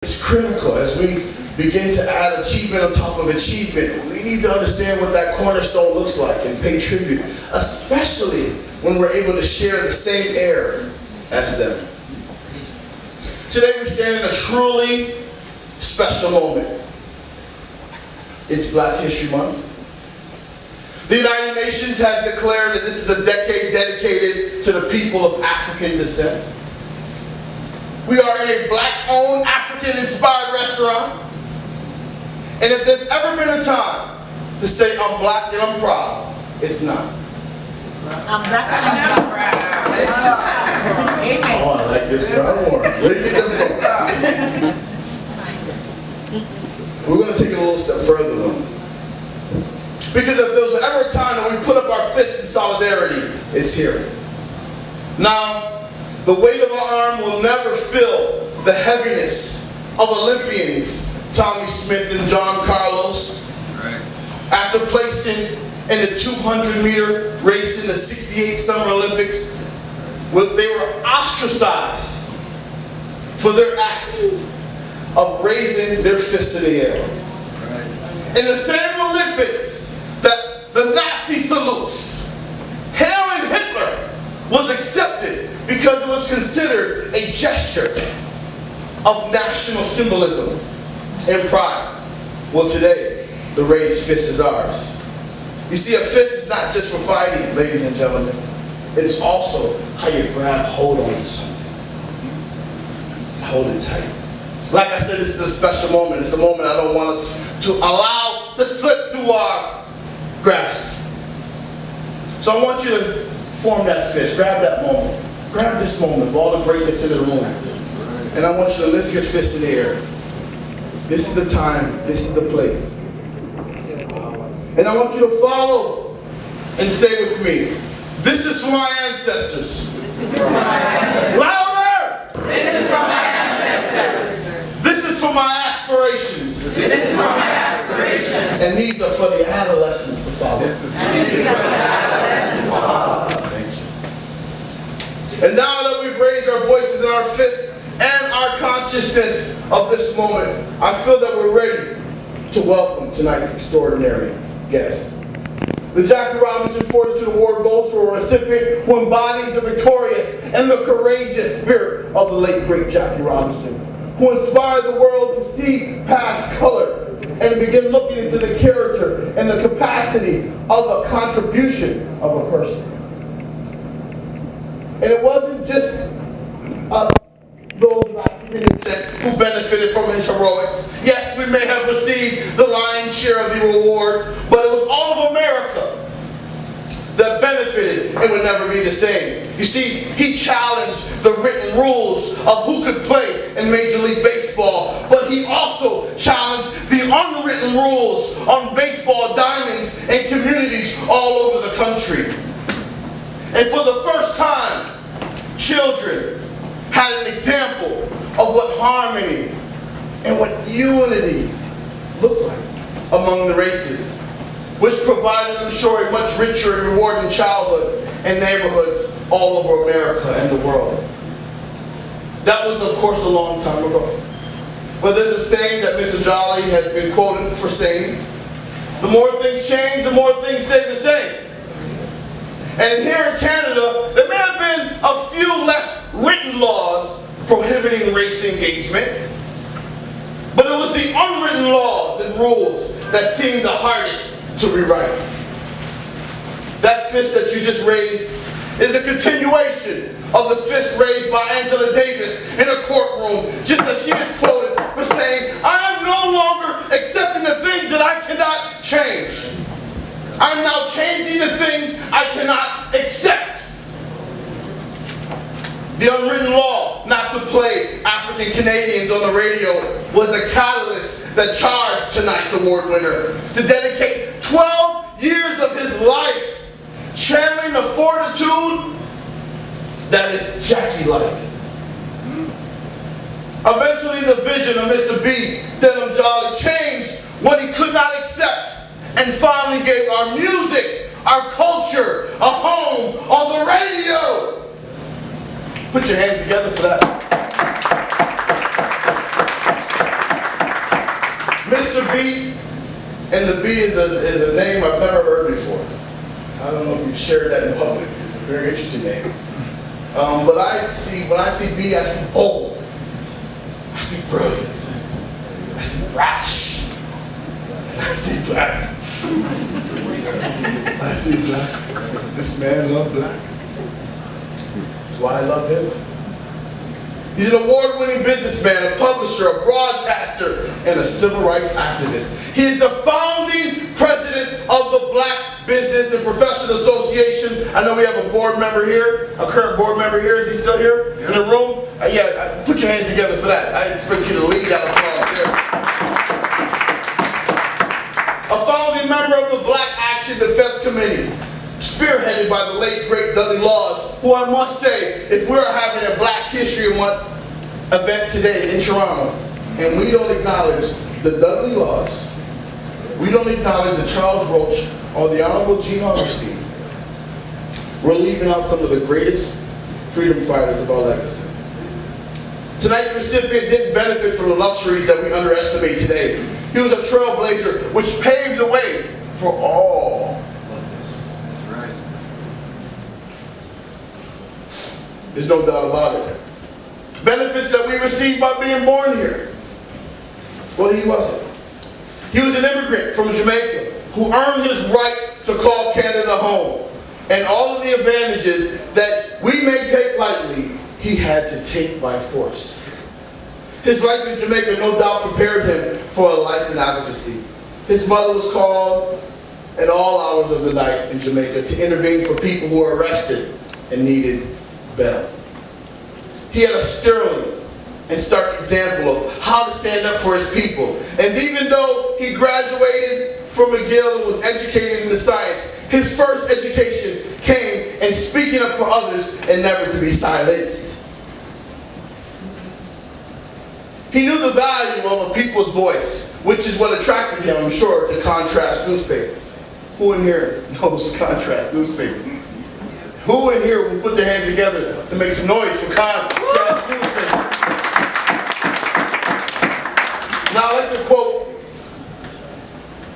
It's critical as we begin to add achievement on top of achievement. We need to understand what that cornerstone looks like and pay tribute, especially when we're able to share the same air as them. Today we stand in a truly special moment. It's Black History Month. The United Nations has declared that this is a decade dedicated to the people of African descent. We are in a Black-owned, African-inspired restaurant. And if there's ever been a time to say I'm Black and I'm proud, it's not. I'm Black and I'm proud. Oh, I like this crowd warm. Where did you get that from? We're going to take it a little step further though. Because if there was ever a time that we put up our fists in solidarity, it's here. Now, the weight of our arm will never fill the heaviness of Olympians Tommy Smith and John Carlos. Right. After placing in the 200-meter race in the '68 Summer Olympics, they were ostracized for their act of raising their fists in the air. Right. In the same Olympics that the Nazi salutes, Hail Hitler was accepted because it was considered a gesture of national symbolism and pride. Well, today, the raised fist is ours. You see, a fist is not just for fighting, ladies and gentlemen. It's also how you grab hold on to something and hold it tight. Like I said, this is a special moment. It's a moment I don't want us to allow to slip through our grasp. So I want you to form that fist. Grab that moment. Grab this moment of all the greatness in the room. And I want you to lift your fist in the air. This is the time. This is the place. And I want you to follow and say with me, this is for my ancestors. This is for my ancestors. Louder! This is for my ancestors. This is for my aspirations. This is for my aspirations. And these are for the adolescents to follow. And these are for the adolescents to follow. Thank you. And now that we've raised our voices and our fists and our consciousness of this moment, I feel that we're ready to welcome tonight's extraordinary guest. The Jackie Robinson Fortitude Award goes for a recipient who embodies the victorious and the courageous spirit of the late great Jackie Robinson, who inspired the world to see past color and begin looking into the character and the capacity of a contribution of a person. And it wasn't just us, those who benefited from his heroics. Yes, we may have received the lion's share of the reward, but it was all of America that benefited and would never be the same. You see, he challenged the written rules of who could play in Major League Baseball, but he also challenged the unwritten rules on baseball diamonds in communities all over the country. And for the first time, children had an example of what harmony and what unity looked like among the races, which provided, I'm sure, a much richer and rewarding childhood in neighborhoods all over America and the world. That was, of course, a long time ago. But there's a saying that Mr. Jolly has been quoted for saying, the more things change, the more things stay the same. And here in Canada, there may have been a few less written laws prohibiting race engagement, but it was the unwritten laws and rules that seemed the hardest to rewrite. That fist that you just raised is a continuation of the fist raised by Angela Davis in a courtroom, just as she is quoted for saying, I am no longer accepting the things that I cannot change. I'm now changing the things I cannot accept. The unwritten law not to play African Canadians on the radio was a catalyst that charged tonight's award winner to dedicate 12 years of his life channeling the fortitude that is Jackie-like. Eventually the vision of Mr. B. Denham Jolly changed what he could not accept and finally gave our music, our culture, a home on the radio. Put your hands together for that. Mr. B, and the B is a name I've never heard before. I don't know if you've shared that in public. It's a very interesting name. But when I see B, I see bold. I see brilliant. I see brash. And I see black. I see black. This man loves black. That's why I love him. He's an award-winning businessman, a publisher, a broadcaster, and a civil rights activist. He is the founding president of the Black Business and Professional Association. I know we have a board member here, a current board member here. Is he still here in the room? Yeah, put your hands together for that. I expect you to lead that applause there. A founding member of the Black Action Defense Committee, spearheaded by the late, great Dudley Laws, who I must say, if we're having a Black History Month event today in Toronto, and we don't acknowledge the Dudley Laws, we don't acknowledge the Charles Roach or the Honorable Gene Augustine, we're leaving out some of the greatest freedom fighters of our legacy. Tonight's recipient didn't benefit from the luxuries that we underestimate today. He was a trailblazer which paved the way for all of this. Right. There's no doubt about it. Benefits that we receive by being born here. Well, he wasn't. He was an immigrant from Jamaica who earned his right to call Canada home. And all of the advantages that we may take lightly, he had to take by force. His life in Jamaica no doubt prepared him for a life in advocacy. His mother was called at all hours of the night in Jamaica to intervene for people who were arrested and needed bail. He had a sterling and stark example of how to stand up for his people. And even though he graduated from McGill and was educated in the science, his first education came in speaking up for others and never to be silenced. He knew the value of a people's voice, which is what attracted him, I'm sure, to Contrast newspaper. Who in here knows Contrast newspaper? Who in here will put their hands together to make some noise for Contrast newspaper? Now I like to quote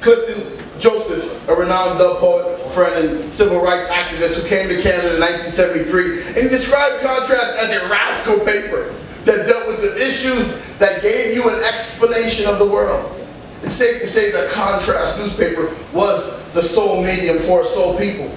Clifton Joseph, a renowned dub poet, friend, and civil rights activist who came to Canada in 1973, and he described Contrast as a radical paper that dealt with the issues that gave you an explanation of the world. It's safe to say that Contrast newspaper was the sole medium for soul people.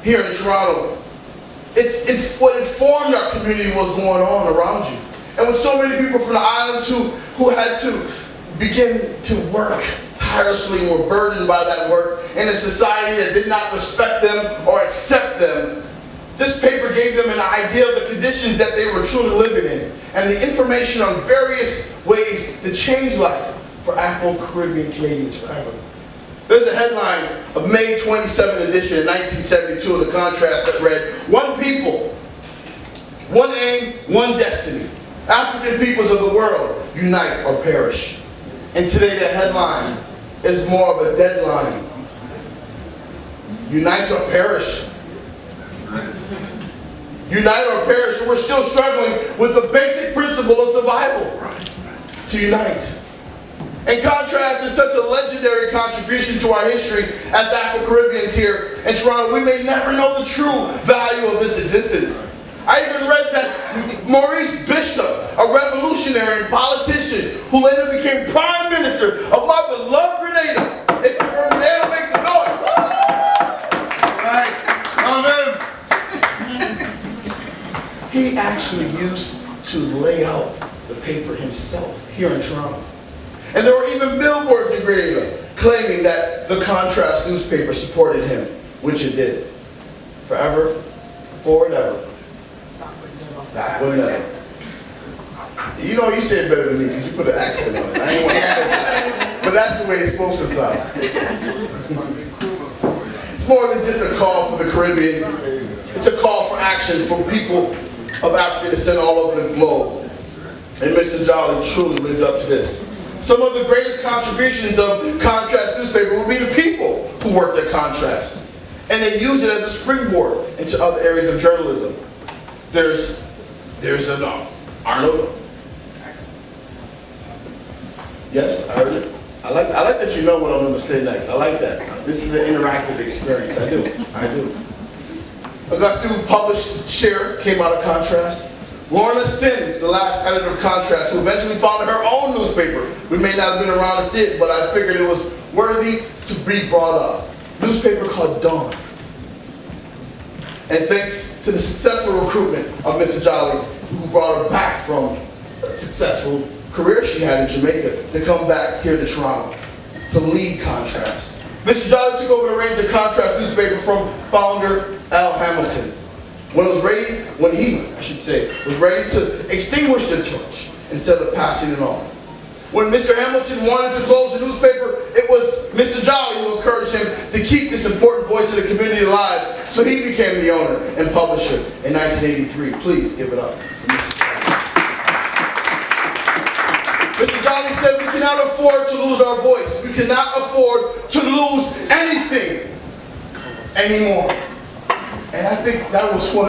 Here in Toronto, it's what informed our community was going on around you. And with so many people from the islands who had to begin to work tirelessly and were burdened by that work in a society that did not respect them or accept them, this paper gave them an idea of the conditions that they were truly living in and the information on various ways to change life for Afro-Caribbean Canadians forever. There's a headline of May 27 edition in 1972 of the Contrast that read, "One people, one aim, one destiny. African peoples of the world, unite or perish." And today the headline is more of a deadline. Unite or perish. Unite or perish. We're still struggling with the basic principle of survival. To unite. And Contrast is such a legendary contribution to our history as Afro-Caribbeans here in Toronto. We may never know the true value of its existence. I even read that Maurice Bishop, a revolutionary and politician who later became Prime Minister of my beloved Grenada. If you're from Grenada, make some noise. Right. Amen. He actually used to lay out the paper himself here in Toronto. And there were even billboards in Grenada claiming that the Contrast newspaper supported him, which it did. Forever, forward ever. Backward never. You know, you say it better than me because you put an accent on it. I ain't want to, but that's the way it's supposed to sound. It's more than just a call for the Caribbean. It's a call for action for people of African descent all over the globe. And Mr. Jolly truly lived up to this. Some of the greatest contributions of Contrast newspaper would be the people who worked at Contrast. And they use it as a springboard into other areas of journalism. There's an Arnold. Yes, I heard it. I like that you know what I'm going to say next. I like that. This is an interactive experience. I do. Augustine, who published Share, came out of Contrast. Lorna Sims, the last editor of Contrast, who eventually founded her own newspaper. We may not have been around to see it, but I figured it was worthy to be brought up. Newspaper called Dawn. And thanks to the successful recruitment of Mr. Jolly, who brought her back from a successful career she had in Jamaica to come back here to Toronto to lead Contrast. Mr. Jolly took over the reins of Contrast newspaper from founder Al Hamilton. When he was ready to extinguish the torch instead of passing it on. When Mr. Hamilton wanted to close the newspaper, it was Mr. Jolly who encouraged him to keep this important voice of the community alive, so he became the owner and publisher in 1983. Please give it up for Mr. Jolly said we cannot afford to lose our voice. We cannot afford to lose anything anymore. And I think that was one